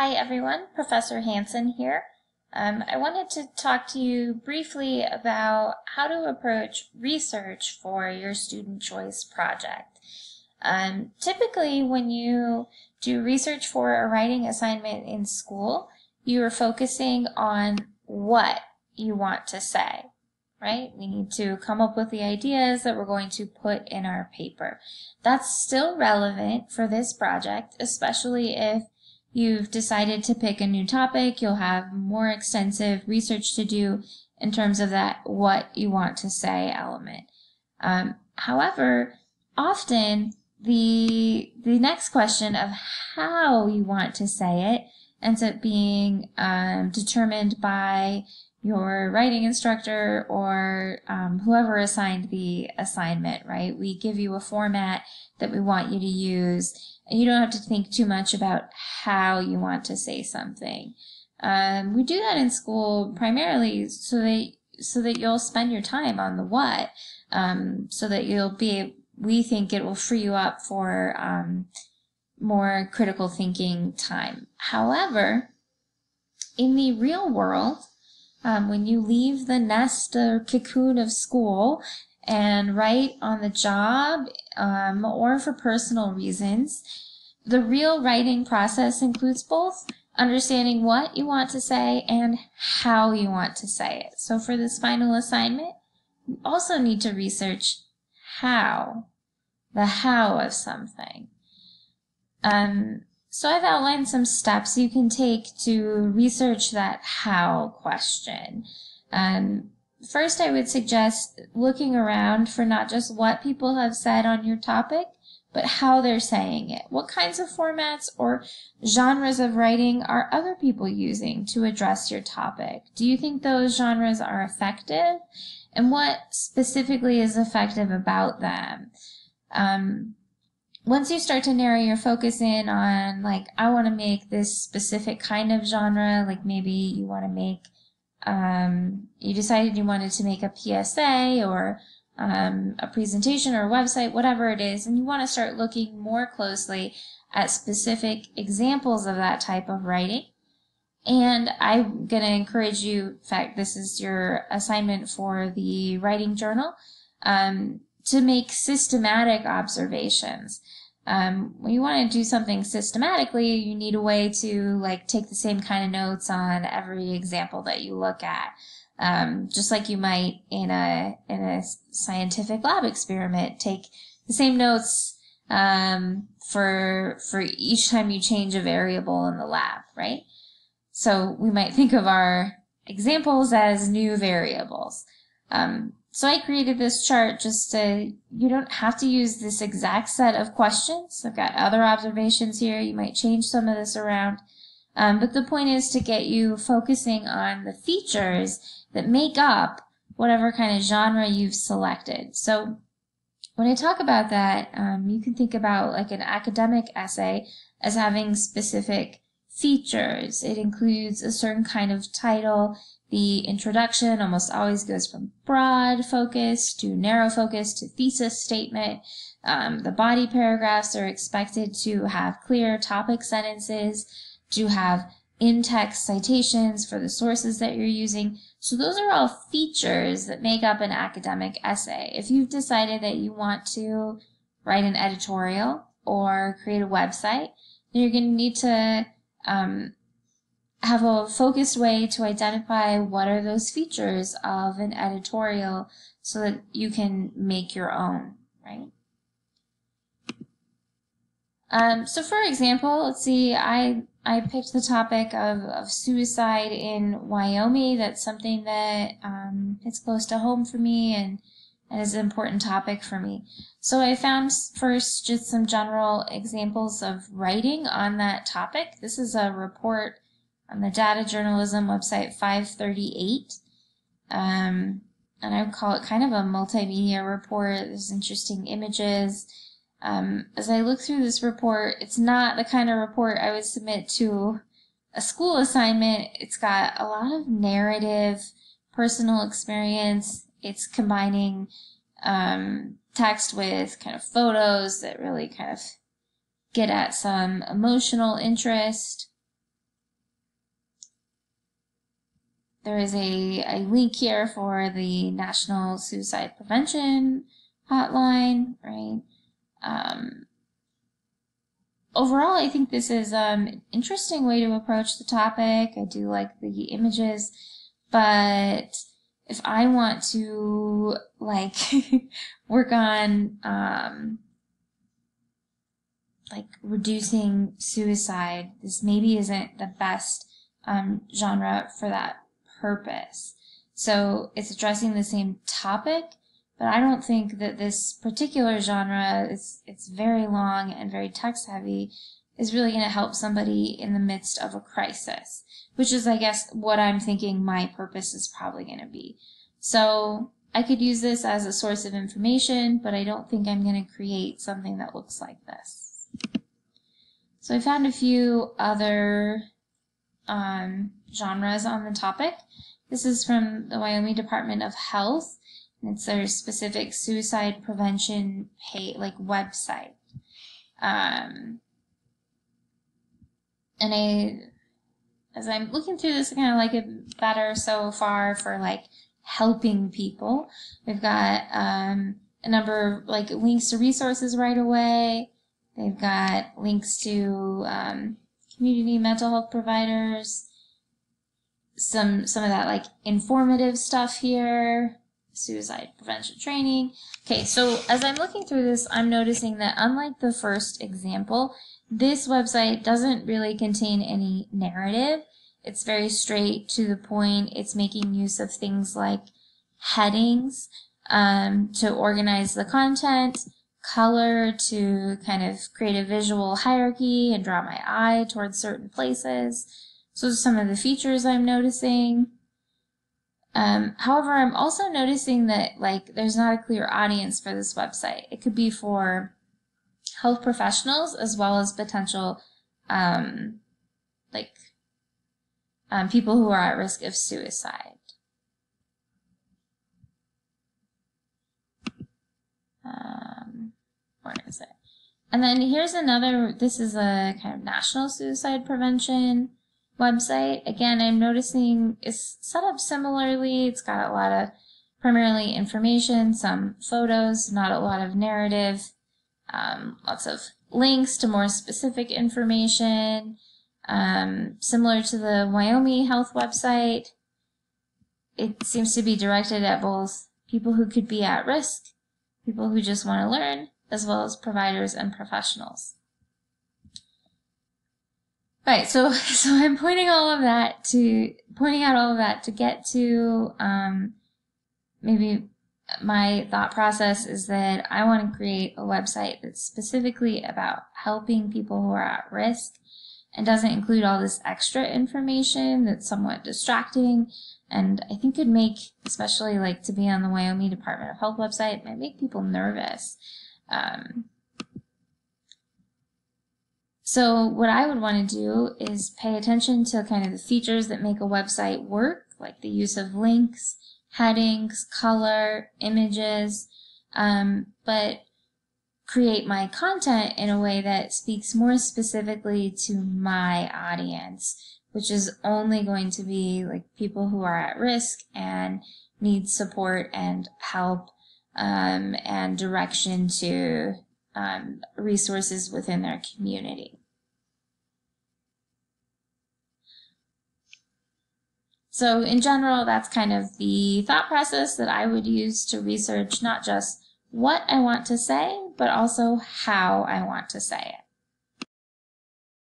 Hi everyone, Professor Hanson here. I wanted to talk to you briefly about how to approach research for your student choice project. Typically, when you do research for a writing assignment in school, you are focusing on what you want to say, right? We need to come up with the ideas that we're going to put in our paper. That's still relevant for this project, especially if you've decided to pick a new topic. You'll have more extensive research to do in terms of that what you want to say element. However, often the next question of how you want to say it ends up being determined by your writing instructor or whoever assigned the assignment, right? We give you a format that we want you to use, and you don't have to think too much about how you want to say something. We do that in school primarily so that you'll spend your time on the what, so that we think it will free you up for more critical thinking time. However, in the real world, when you leave the nest or cocoon of school and write on the job or for personal reasons, the real writing process includes both understanding what you want to say and how you want to say it. So for this final assignment, you also need to research the how of something. So I've outlined some steps you can take to research that how question. First, I would suggest looking around for not just what people have said on your topic, but how they're saying it. What kinds of formats or genres of writing are other people using to address your topic? Do you think those genres are effective? And what specifically is effective about them? Once you start to narrow your focus in on, like, I want to make this specific kind of genre, like maybe you want to make, you decided you wanted to make a PSA or a presentation or a website, whatever it is, and you want to start looking more closely at specific examples of that type of writing. And I'm going to encourage you, in fact, this is your assignment for the writing journal, to make systematic observations. When you want to do something systematically, you need a way to take the same kind of notes on every example that you look at. Just like you might in a scientific lab experiment, take the same notes for each time you change a variable in the lab, right? So we might think of our examples as new variables. So I created this chart you don't have to use this exact set of questions. I've got other observations here. You might change some of this around. But the point is to get you focusing on the features that make up whatever kind of genre you've selected. So when I talk about that, you can think about like an academic essay as having specific features. It includes a certain kind of title. The introduction almost always goes from broad focus to narrow focus to thesis statement. The body paragraphs are expected to have clear topic sentences, to have in-text citations for the sources that you're using. So those are all features that make up an academic essay. If you've decided that you want to write an editorial or create a website, then you're going to need to have a focused way to identify what are those features of an editorial so that you can make your own, right? So for example, let's see, I picked the topic of suicide in Wyoming. That's something that it's close to home for me and is an important topic for me. So I found first just some general examples of writing on that topic. This is a report on the Data Journalism website 538. And I would call it kind of a multimedia report. There's interesting images. As I look through this report, it's not the kind of report I would submit to a school assignment. It's got a lot of narrative, personal experience. It's combining text with kind of photos that really kind of get at some emotional interest. there is a link here for the National Suicide Prevention Hotline, right? Overall, I think this is an interesting way to approach the topic. I do like the images, but if I want to like work on like reducing suicide, this maybe isn't the best genre for that purpose. So it's addressing the same topic, but I don't think that this particular genre, it's very long and very text heavy, is really going to help somebody in the midst of a crisis, which is, I guess, what I'm thinking my purpose is probably going to be. So I could use this as a source of information, but I don't think I'm going to create something that looks like this. So I found a few other genres on the topic. This is from the Wyoming Department of Health, and it's their specific suicide prevention website. And as I'm looking through this, I kind of like it better so far for like helping people. We've got a number of like links to resources right away. They've got links to community mental health providers, some of that like informative stuff here, suicide prevention training. Okay, so as I'm looking through this, I'm noticing that unlike the first example, this website doesn't really contain any narrative. It's very straight to the point. It's making use of things like headings to organize the content, color to kind of create a visual hierarchy and draw my eye towards certain places. So some of the features I'm noticing. However, I'm also noticing that like there's not a clear audience for this website. It could be for health professionals as well as potential people who are at risk of suicide. Where is it? And then here's another, this is a kind of national suicide prevention website. Again, I'm noticing it's set up similarly. It's got a lot of primarily information, some photos, not a lot of narrative, lots of links to more specific information, similar to the Wyoming Health website. It seems to be directed at both people who could be at risk, people who just want to learn, as well as providers and professionals. Right, so I'm pointing out all of that to get to maybe my thought process is that I want to create a website that's specifically about helping people who are at risk and doesn't include all this extra information that's somewhat distracting and I think could make, especially like to be on the Wyoming Department of Health website, might make people nervous. So what I would want to do is pay attention to kind of the features that make a website work, like the use of links, headings, color, images, but create my content in a way that speaks more specifically to my audience, which is only going to be like people who are at risk and need support and help and direction to resources within their community. So in general, that's kind of the thought process that I would use to research not just what I want to say, but also how I want to say it.